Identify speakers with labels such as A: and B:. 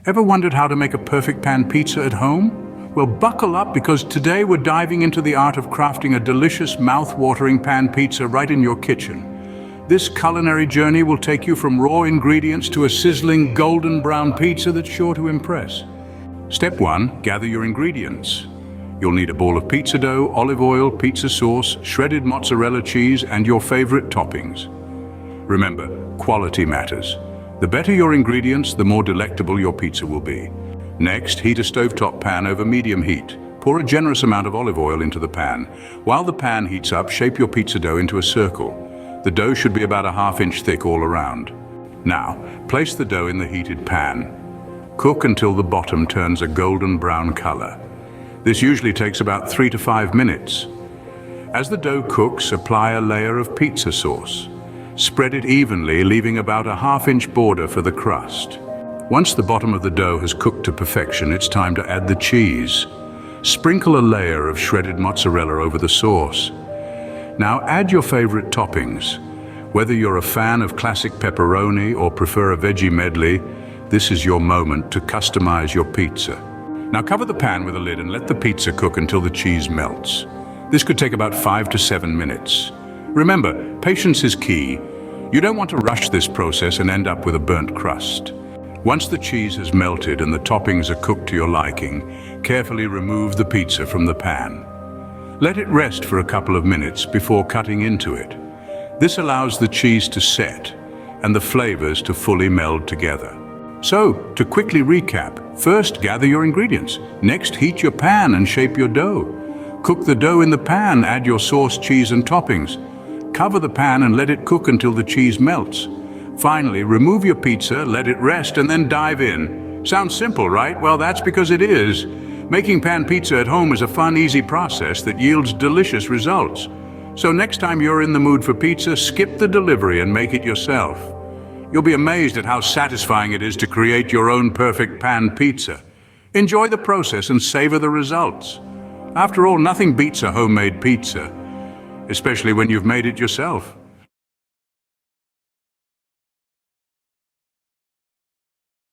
A: Ever wondered how to make a perfect pan pizza at home? Well, buckle up because today we're diving into the art of crafting a delicious, mouth-watering pan pizza right in your kitchen. This culinary journey will take you from raw ingredients to a sizzling golden brown pizza that's sure to impress. Step 1. Gather your ingredients. You'll need a bowl of pizza dough, olive oil, pizza sauce, shredded mozzarella cheese, and your favorite toppings. Remember, quality matters. The better your ingredients, the more delectable your pizza will be. Next, heat a stovetop pan over medium heat. Pour a generous amount of olive oil into the pan. While the pan heats up, shape your pizza dough into a circle. The dough should be about a ½ inch thick all around. Now, place the dough in the heated pan. Cook until the bottom turns a golden brown color. This usually takes about 3 to 5 minutes. As the dough cooks, apply a layer of pizza sauce. Spread it evenly, leaving about a ½ inch border for the crust. Once the bottom of the dough has cooked to perfection, it's time to add the cheese. Sprinkle a layer of shredded mozzarella over the sauce. Now add your favorite toppings. Whether you're a fan of classic pepperoni or prefer a veggie medley, this is your moment to customize your pizza. Now cover the pan with a lid and let the pizza cook until the cheese melts. This could take about 5 to 7 minutes. Remember, patience is key. You don't want to rush this process and end up with a burnt crust. Once the cheese has melted and the toppings are cooked to your liking, carefully remove the pizza from the pan. Let it rest for a couple of minutes before cutting into it. This allows the cheese to set and the flavors to fully meld together. So, to quickly recap, first gather your ingredients. Next, heat your pan and shape your dough. Cook the dough in the pan, add your sauce, cheese, and toppings. Cover the pan and let it cook until the cheese melts. Finally, remove your pizza, let it rest, and then dive in. Sounds simple, right? Well, that's because it is. Making pan pizza at home is a fun, easy process that yields delicious results. So next time you're in the mood for pizza, skip the delivery and make it yourself. You'll be amazed at how satisfying it is to create your own perfect pan pizza. Enjoy the process and savor the results. After all, nothing beats a homemade pizza, especially when you've made it yourself.